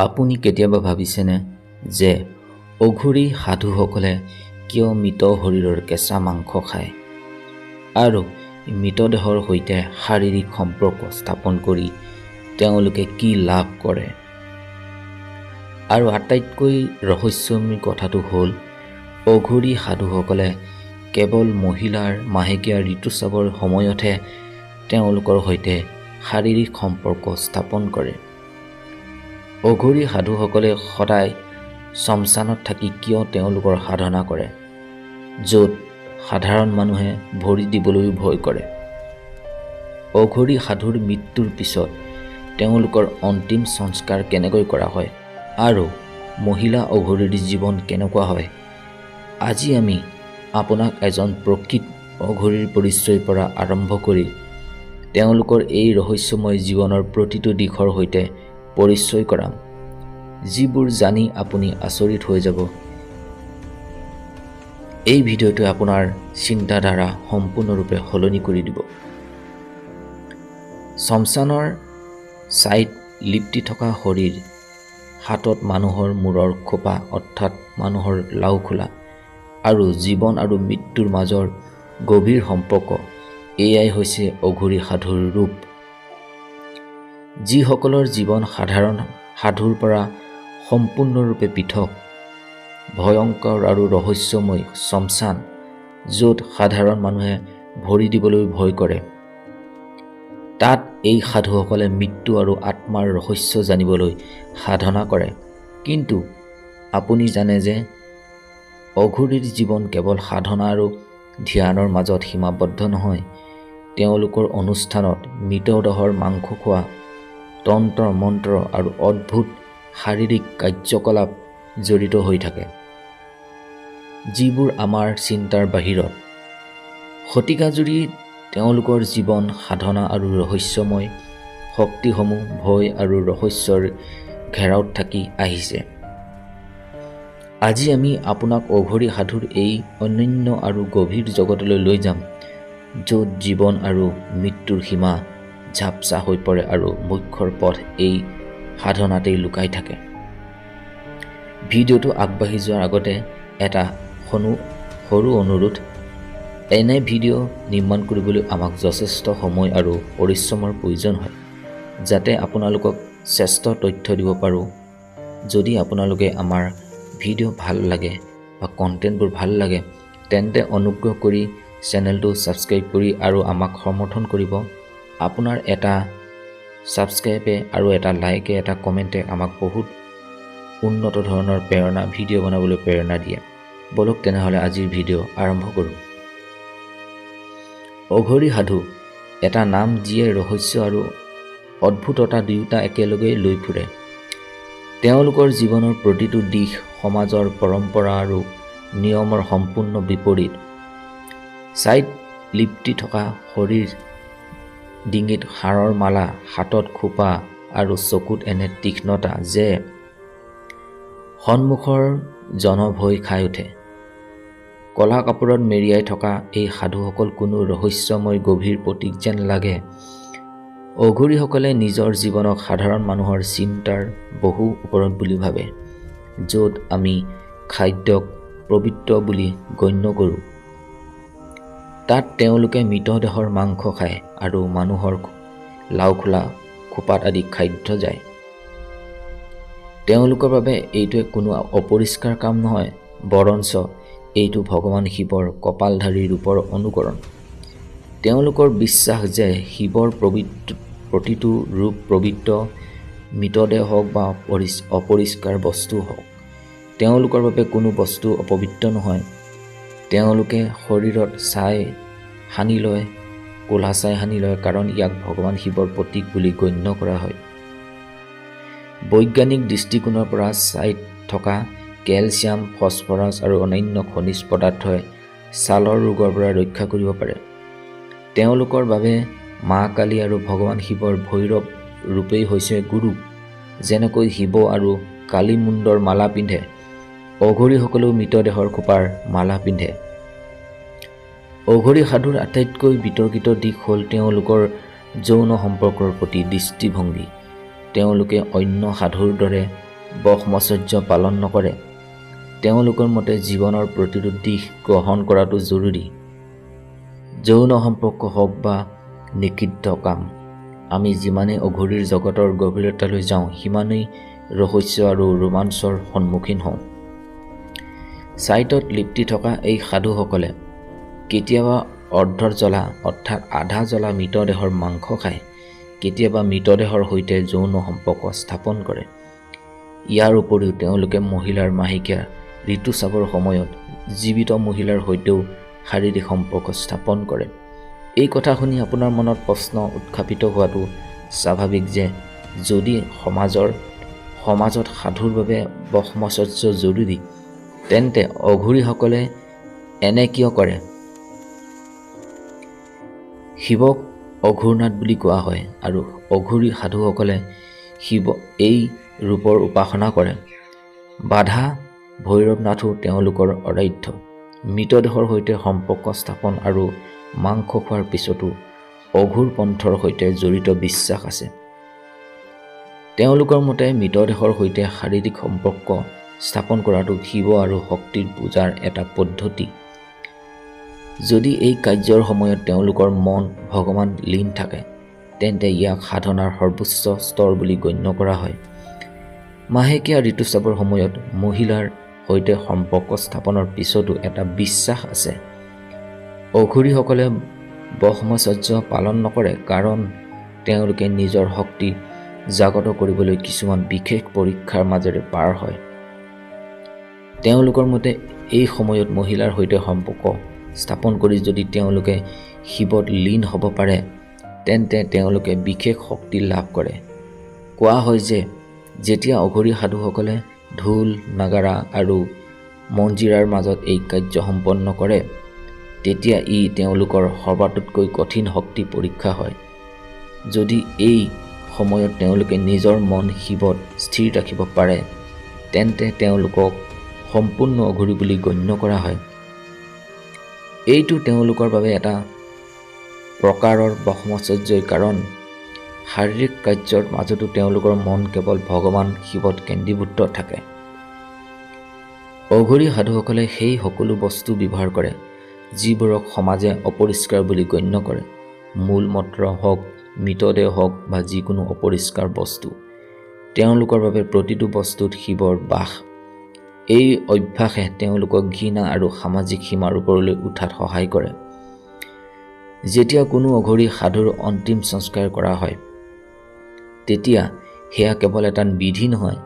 আপুনি কেতিয়াবা ভাবিছেনে যে অঘৰী সাধুসকলে কিয় মৃত শৰীৰৰ কেঁচা মাংস খায় আৰু মৃতদেহৰ সৈতে শাৰীৰিক সম্পৰ্ক স্থাপন কৰি তেওঁলোকে কি লাভ কৰে? আৰু আটাইতকৈ ৰহস্যময় কথাটো হ'ল অঘৰী সাধুসকলে কেৱল মহিলাৰ মাহেকীয়া ঋতুস্ৰাৱৰ সময়তহে তেওঁলোকৰ সৈতে শাৰীৰিক সম্পৰ্ক স্থাপন কৰে। অঘৰী সাধুসকলে সদায় শ্মশানত থাকি কিয় তেওঁলোকৰ সাধনা কৰে, য'ত সাধাৰণ মানুহে ভৰি দিবলৈও ভয় কৰে? অঘৰী সাধুৰ মৃত্যুৰ পিছত তেওঁলোকৰ অন্তিম সংস্কাৰ কেনেকৈ কৰা হয় আৰু মহিলা অঘৰীৰ জীৱন কেনেকুৱা হয়? আজি আমি আপোনাক এজন প্ৰকৃত অঘৰীৰ পৰিচয়ৰ পৰা আৰম্ভ কৰি তেওঁলোকৰ এই ৰহস্যময় জীৱনৰ প্ৰতিটো দিশৰ সৈতে পৰিচয় কৰাম, যিবোৰ জানি আপুনি আচৰিত হৈ যাব। এই ভিডিঅ'টোৱে আপোনাৰ চিন্তাধাৰা সম্পূৰ্ণৰূপে সলনি কৰি দিব। শ্মশানৰ ছাইত লিপ্তি থকা শৰীৰ, হাতত মানুহৰ মূৰৰ খোপা অৰ্থাৎ মানুহৰ লাওখোলা, আৰু জীৱন আৰু মৃত্যুৰ মাজৰ গভীৰ সম্পৰ্ক, এয়াই হৈছে অঘৰী সাধুৰ ৰূপ। যিসকলৰ জীৱন সাধাৰণ সাধুৰ পৰা সম্পূৰ্ণৰূপে পৃথক, ভয়ংকৰ আৰু ৰহস্যময় শ্মশান, য'ত সাধাৰণ মানুহে ভৰি দিবলৈ ভয় কৰে, তাত এই সাধুসকলে মৃত্যু আৰু আত্মাৰ ৰহস্য জানিবলৈ সাধনা কৰে। কিন্তু আপুনি জানে যে অঘৰীৰ জীৱন কেৱল সাধনা আৰু ধ্যানৰ মাজত সীমাবদ্ধ নহয়। তেওঁলোকৰ অনুষ্ঠানত মৃতদেহৰ মাংস খোৱা, তন্ত্ৰ মন্ত্ৰ আৰু অদ্ভুত শাৰীৰিক কাৰ্যকলাপ জড়িত হৈ থাকে, যিবোৰ আমাৰ চিন্তাৰ বাহিৰত। শতিকাজুৰি তেওঁলোকৰ জীৱন সাধনা আৰু ৰহস্যময় শক্তিসমূহ ভয় আৰু ৰহস্যৰ ঘেৰাওত থাকি আহিছে। আজি আমি আপোনাক অঘৰী সাধুৰ এই অনন্য আৰু গভীৰ জগতলৈ লৈ যাম, য'ত জীৱন আৰু মৃত্যুৰ সীমা ঝাপচা হৈ পৰে আৰু মোক্ষৰ পথ এই সাধনাতেই লুকাই থাকে। ভিডিঅ'টো আগবাঢ়ি যোৱাৰ আগতে এটা সৰু অনুৰোধ, এনে ভিডিঅ' নিৰ্মাণ কৰিবলৈ আমাক যথেষ্ট সময় আৰু পৰিশ্ৰমৰ প্ৰয়োজন হয়, যাতে আপোনালোকক শ্ৰেষ্ঠ তথ্য দিব পাৰোঁ। যদি আপোনালোকে আমাৰ ভিডিঅ' ভাল লাগে বা কণ্টেণ্টবোৰ ভাল লাগে, তেন্তে অনুগ্ৰহ কৰি চেনেলটো ছাবস্ক্ৰাইব কৰি আৰু আমাক সমৰ্থন কৰিব। আপোনাৰ এটা ছাবস্ক্ৰাইবে আৰু এটা লাইকে, এটা কমেণ্টে আমাক বহুত উন্নত ধৰণৰ প্ৰেৰণা, ভিডিঅ' বনাবলৈ প্ৰেৰণা দিয়ে। বলক তেনেহ'লে আজিৰ ভিডিঅ' আৰম্ভ কৰোঁ। অঘৰী সাধু এটা নাম যিয়ে ৰহস্য আৰু অদ্ভুততা দুয়োটা একেলগে লৈ ফুৰে। তেওঁলোকৰ জীৱনৰ প্ৰতিটো দিশ সমাজৰ পৰম্পৰা আৰু নিয়মৰ সম্পূৰ্ণ বিপৰীত। ছাইত লিপ্তি থকা শৰীৰ, ডিঙিত হাড়ৰ মালা, হাতত খোপা আৰু চকুত এনে তীক্ষ্ণতা যে সন্মুখৰ জন ভয় খাই উঠে। কলা কাপোৰত মেৰিয়াই থকা এই সাধুসকল কোনো ৰহস্যময় গভীৰ প্ৰতীক যেন লাগে। অঘৰীসকলে নিজৰ জীৱনক সাধাৰণ মানুহৰ চিন্তাৰ বহু ওপৰত বুলি ভাবে, য'ত আমি খাদ্যক পবিত্ৰ বুলি গণ্য কৰোঁ, তাত তেওঁলোকে মৃতদেহৰ মাংস খায় আৰু মানুহৰ লাওখোলা, খোপাত আদি খাদ্য যায়। তেওঁলোকৰ বাবে এইটো কোনো অপৰিষ্কাৰ কাম নহয়, বৰঞ্চ এইটো ভগৱান শিৱৰ কপালধাৰী ৰূপৰ অনুকৰণ। তেওঁলোকৰ বিশ্বাস যে শিৱৰ প্ৰতিটো ৰূপ পবিত্ৰ, মৃতদেহ হওক বা অপৰিষ্কাৰ বস্তু হওক, তেওঁলোকৰ বাবে কোনো বস্তু অপবিত্ৰ নহয়। তেওঁলোকে শৰীৰত ছাই সানি লয়, ক'লা ছাই সানি লয়, কাৰণ ইয়াক ভগৱান শিৱৰ প্ৰতীক বুলি গণ্য কৰা হয়। বৈজ্ঞানিক দৃষ্টিকোণৰ পৰা ছাইত থকা কেলছিয়াম, ফছফৰাছ আৰু অন্যান্য খনিজ পদাৰ্থই ছালৰ ৰোগৰ পৰা ৰক্ষা কৰিব পাৰে। তেওঁলোকৰ বাবে মা কালী আৰু ভগৱান শিৱৰ ভৈৰৱ ৰূপেই হৈছে গুৰু। যেনেকৈ শিৱ আৰু কালী মুণ্ডৰ মালা পিন্ধে, অঘৰীসকলেও মৃতদেহৰ খোপাৰ মালা পিন্ধে। অঘৰী সাধুৰ আটাইতকৈ বিতৰ্কিত দিশ হ'ল তেওঁলোকৰ যৌন সম্পৰ্কৰ প্ৰতি দৃষ্টিভংগী। তেওঁলোকে অন্য সাধুৰ দৰে ব্ৰহ্মচৰ্য পালন নকৰে, তেওঁলোকৰ মতে জীৱনৰ প্ৰতিটো দিশ গ্ৰহণ কৰাটো জৰুৰী। যৌন সম্পৰ্ক হওক বা নিষিদ্ধ কাম, আমি যিমানেই অঘৰীৰ জগতৰ গভীৰতালৈ যাওঁ সিমানেই ৰহস্য আৰু ৰোমাঞ্চৰ সন্মুখীন হওঁ। ছাইটত লিপ্তি থকা এই সাধুসকলে কেতিয়াবা অৰ্ধজ্বলা অৰ্থাৎ আধা জ্বলা মৃতদেহৰ মাংস খায়, কেতিয়াবা মৃতদেহৰ সৈতে যৌন সম্পৰ্ক স্থাপন কৰে। ইয়াৰ উপৰিও তেওঁলোকে মহিলাৰ মাহেকীয়া ঋতুস্ৰাৱৰ সময়ত জীৱিত মহিলাৰ সৈতেও শাৰীৰিক সম্পৰ্ক স্থাপন কৰে। এই কথা শুনি আপোনাৰ মনত প্ৰশ্ন উত্থাপিত হোৱাটো স্বাভাৱিক যে যদি সমাজত সাধুৰ বাবে ব্ৰহ্মচৰ্য জৰুৰী, তেন্তে অঘৰীসকলে এনে কিয় কৰে? শিৱক অঘোৰনাথ বুলি কোৱা হয় আৰু অঘৰী সাধুসকলে শিৱ এই ৰূপৰ উপাসনা কৰে। বাধা ভৈৰৱনাথো তেওঁলোকৰ আৰাধ্য। মৃতদেহৰ সৈতে সম্পৰ্ক স্থাপন আৰু মাংস খোৱাৰ পিছতো অঘোৰ পন্থৰ সৈতে জড়িত বিশ্বাস আছে। তেওঁলোকৰ মতে মৃতদেহৰ সৈতে শাৰীৰিক সম্পৰ্ক স্থাপন কৰাটো শিৱ আৰু শক্তিৰ পূজাৰ এটা পদ্ধতি। যদি এই কাৰ্যৰ সময়ত তেওঁলোকৰ মন ভগৱান লীন থাকে, তেন্তে ইয়াক সাধনাৰ সৰ্বোচ্চ স্তৰ বুলি গণ্য কৰা হয়। মাহেকীয়া ঋতুস্ৰাৱৰ সময়ত মহিলাৰ সৈতে সম্পৰ্ক স্থাপনৰ পিছতো এটা বিশ্বাস আছে। অঘৰীসকলে ব্ৰহ্মচৰ্য পালন নকৰে কাৰণ তেওঁলোকে নিজৰ শক্তি জাগত কৰিবলৈ কিছুমান বিশেষ পৰীক্ষাৰ মাজেৰে পাৰ হয়। তেওঁলোকৰ মতে এই সময়ত মহিলাৰ সৈতে সম্পৰ্ক স্থাপন কৰি যদি তেওঁলোকে শিৱত লীন হ'ব পাৰে, তেন্তে তেওঁলোকে বিশেষ শক্তি লাভ কৰে। কোৱা হয় যে যেতিয়া অঘৰী সাধুসকলে ঢোল, নাগাৰা আৰু মঞ্জিৰাৰ মাজত এই কাৰ্য সম্পন্ন কৰে, তেতিয়া ই তেওঁলোকৰ সবাতোতকৈ কঠিন শক্তি পৰীক্ষা হয়। যদি এই সময়ত তেওঁলোকে নিজৰ মন শিৱত স্থিৰ ৰাখিব পাৰে, তেন্তে তেওঁলোকক সম্পূৰ্ণ অঘৰী বুলি গণ্য কৰা হয়। এইটো তেওঁলোকৰ বাবে এটা প্ৰকাৰৰ ব্ৰহ্মচৰ্যই, কাৰণ শাৰীৰিক কাৰ্যৰ মাজতো তেওঁলোকৰ মন কেৱল ভগৱান শিৱত কেন্দ্ৰীভূত থাকে। অঘৰী সাধুসকলে সেই সকলো বস্তু ব্যৱহাৰ কৰে যিবোৰক সমাজে অপৰিষ্কাৰ বুলি গণ্য কৰে। মূলমূত্ৰ হওক, মৃতদেহ হওক বা যিকোনো অপৰিষ্কাৰ বস্তু, তেওঁলোকৰ বাবে প্ৰতিটো বস্তুত শিৱৰ বাস। এই অভ্যাসে তেওঁলোকক ঘৃণা আৰু সামাজিক সীমাৰ ওপৰলৈ উঠাত সহায় কৰে। যেতিয়া কোনো অঘৰী সাধুৰ অন্তিম সংস্কাৰ কৰা হয়, তেতিয়া সেয়া কেৱল এটা বিধি নহয়,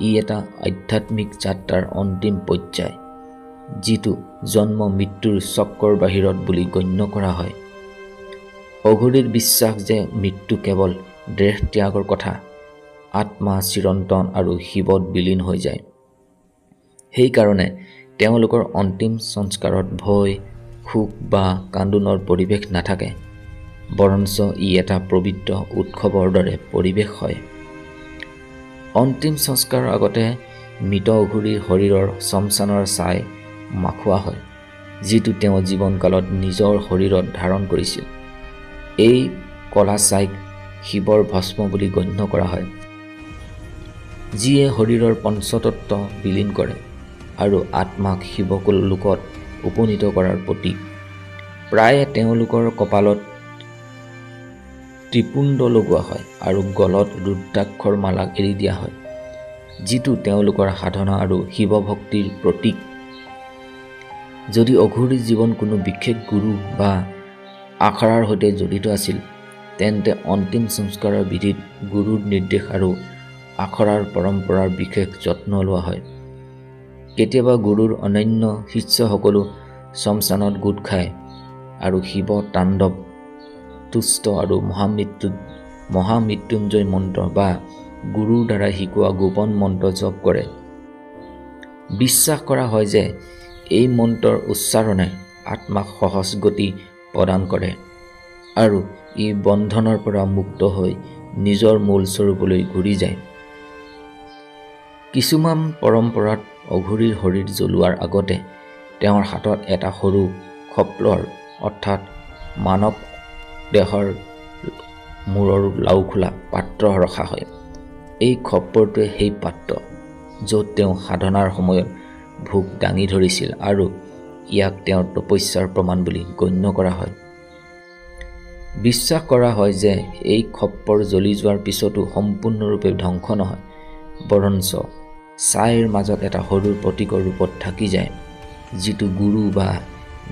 ই এটা আধ্যাত্মিক যাত্ৰাৰ অন্তিম পৰ্যায়, যিটো জন্ম মৃত্যুৰ চক্ৰৰ বাহিৰত বুলি গণ্য কৰা হয়। অঘৰীৰ বিশ্বাস যে মৃত্যু কেৱল দেহ ত্যাগৰ কথা, আত্মা চিৰন্তন আৰু শিৱত বিলীন হৈ যায়। সেইকাৰণে তেওঁলোকৰ অন্তিম সংস্কাৰত ভয়, শোক বা কান্দোনৰ পৰিৱেশ নাথাকে, বৰঞ্চ ই এটা পবিত্ৰ উৎসৱৰ দৰে পৰিৱেশ হয়। অন্তিম সংস্কাৰৰ আগতে মৃত অঘৰীৰ শৰীৰৰ শ্মশানৰ ছাই মাখোৱা হয়, যিটো তেওঁ জীৱনকালত নিজৰ শৰীৰত ধাৰণ কৰিছিল। এই কলা ছাইক শিৱৰ ভস্ম বুলি গণ্য কৰা হয়, যিয়ে শৰীৰৰ পঞ্চতত্ব বিলীন কৰে আৰু আত্মাক শিৱলোকত উপনীত কৰাৰ প্ৰতীক। প্ৰায়ে তেওঁলোকৰ কপালত ত্ৰিপুণ্ড লগোৱা হয় আৰু গলত ৰুদ্ৰাক্ষৰ মালা এৰি দিয়া হয়, যিটো তেওঁলোকৰ সাধনা আৰু শিৱ ভক্তিৰ প্ৰতীক। যদি অঘৰীৰ জীৱন কোনো বিশেষ গুৰু বা আখৰাৰ সৈতে জড়িত আছিল, তেন্তে অন্তিম সংস্কাৰৰ বিধিত গুৰুৰ নিৰ্দেশ আৰু আখৰাৰ পৰম্পৰাৰ বিশেষ যত্ন লোৱা হয়। কেতিয়াবা গুৰুৰ অনন্য শিষ্যসকলো শ্মশানত গোট খায় আৰু শিৱ তাণ্ডৱ, তুষ্ট আৰু মহামৃত্যুঞ্জয় মন্ত্ৰ বা গুৰুৰ দ্বাৰা শিকোৱা গোপন মন্ত্ৰ জপ কৰে। বিশ্বাস কৰা হয় যে এই মন্ত্ৰৰ উচ্চাৰণে আত্মাক সহজ গতি প্ৰদান কৰে আৰু ই বন্ধনৰ পৰা মুক্ত হৈ নিজৰ মূল স্বৰূপলৈ ঘূৰি যায়। কিছুমান পৰম্পৰাত অঘৰীৰ শৰীৰ জ্বলোৱাৰ আগতে তেওঁৰ হাতত এটা সৰু খপ্লৰ অৰ্থাৎ মানৱ দেহৰ মূৰৰ লাও খোলা পাত্ৰ ৰখা হয়। এই খপ্পৰটোৱে সেই পাত্ৰ য'ত তেওঁ সাধনাৰ সময়ত ভোগ দাঙি ধৰিছিল আৰু ইয়াক তেওঁৰ তপস্যাৰ প্ৰমাণ বুলি গণ্য কৰা হয়। বিশ্বাস কৰা হয় যে এই খপ্পৰ জ্বলি যোৱাৰ পিছতো সম্পূৰ্ণৰূপে ধ্বংস নহয়, বৰঞ্চ ছাইৰ মাজত এটা সৰুৰ প্ৰতীকৰ ৰূপত থাকি যায়, যিটো গুৰু বা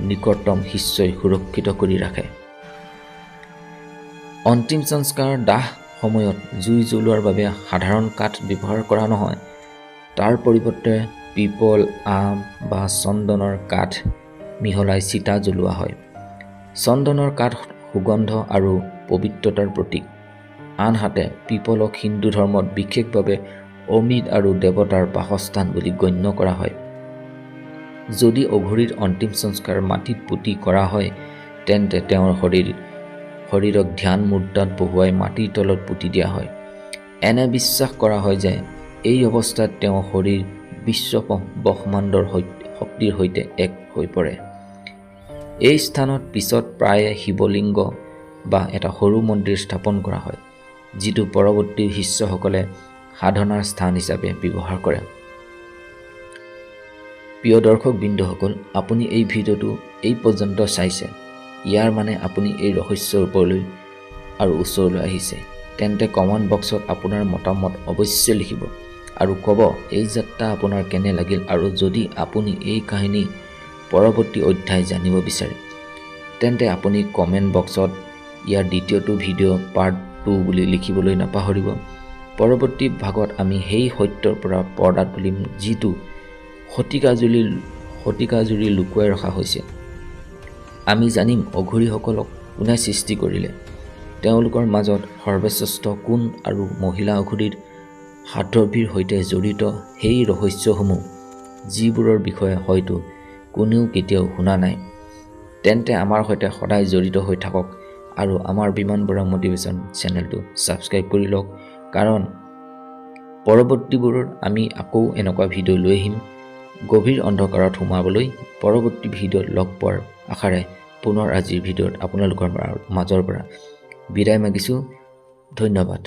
নিকটতম শিষ্যই সুৰক্ষিত কৰি ৰাখে। অন্তিম সংস্কাৰ দাহ সময়ত জুই জ্বলোৱাৰ বাবে সাধাৰণ কাঠ ব্যৱহাৰ কৰা নহয়, তাৰ পৰিৱৰ্তে পিপল, আম বা চন্দনৰ কাঠ মিহলাই চিতা জ্বলোৱা হয়। চন্দনৰ কাঠ সুগন্ধ আৰু পবিত্ৰতাৰ প্ৰতীক, আনহাতে পিপলক হিন্দু ধৰ্মত বিশেষভাৱে অমৃত আৰু দেৱতাৰ বাসস্থান বুলি গণ্য কৰা হয়। যদি অঘৰীৰ অন্তিম সংস্কাৰ মাটিত পুতি কৰা হয়, তেন্তে তেওঁৰ শৰীৰক ধ্যান মুদ্ৰাত বহুৱাই মাটিৰ তলত পুতি দিয়া হয়। এনে বিশ্বাস কৰা হয় যে এই অৱস্থাত তেওঁৰ শৰীৰ বিশ্ব ব্ৰহ্মাণ্ডৰ শক্তিৰ সৈতে এক হৈ পৰে। এই স্থানত পিছত প্ৰায়ে শিৱলিংগ বা এটা সৰু মন্দিৰ স্থাপন কৰা হয়, যিটো পৰৱৰ্তী শিষ্যসকলে সাধনাৰ স্থান হিচাপে ব্যৱহাৰ কৰে। প্ৰিয় দৰ্শকবৃন্দসকল, আপুনি এই ভিডিঅ'টো এই পৰ্যন্ত চাইছে, ইয়াৰ মানে আপুনি এই ৰহস্যৰ ওপৰলৈ আৰু ওচৰলৈ আহিছে। তেন্তে কমেণ্ট বক্সত আপোনাৰ মতামত অৱশ্যে লিখিব আৰু ক'ব এই যাত্ৰা আপোনাৰ কেনে লাগিল, আৰু যদি আপুনি এই কাহিনী পৰৱৰ্তী অধ্যায় জানিব বিচাৰে, তেন্তে আপুনি কমেণ্ট বক্সত ইয়াৰ দ্বিতীয়টো ভিডিঅ' পাৰ্ট 2 বুলি লিখিবলৈ নাপাহৰিব। পৰৱৰ্তী ভাগত আমি সেই সত্যৰ পৰা পৰ্দা তুলিম যিটো শতিকা জুৰি লুকুৱাই ৰখা হৈছে। আমি জানিম অঘৰীসকলক কোনে সৃষ্টি কৰিলে, তেওঁলোকৰ মাজত সৰ্বশ্ৰেষ্ঠ কোন আৰু মহিলা অঘৰীৰ সাধৱীৰ সৈতে জড়িত সেই ৰহস্যসমূহ, যিবোৰৰ বিষয়ে হয়তো কোনেও কেতিয়াও শুনা নাই। তেন্তে আমাৰ সৈতে সদায় জড়িত হৈ থাকক আৰু আমাৰ বিমান বৰা মটিভেশ্যন চেনেলটো ছাবস্ক্ৰাইব কৰি লওক, কাৰণ পৰৱৰ্তীবোৰত আমি আকৌ এনেকুৱা ভিডিঅ' লৈ আহিম। গভীৰ অন্ধকাৰত সোমাবলৈ পৰৱৰ্তী ভিডিঅ'ত লগ পোৱাৰ আশাৰে পুনৰ আজিৰ ভিডিঅ'ত আপোনালোকৰ মাজৰ পৰা বিদায় মাগিছোঁ। ধন্যবাদ।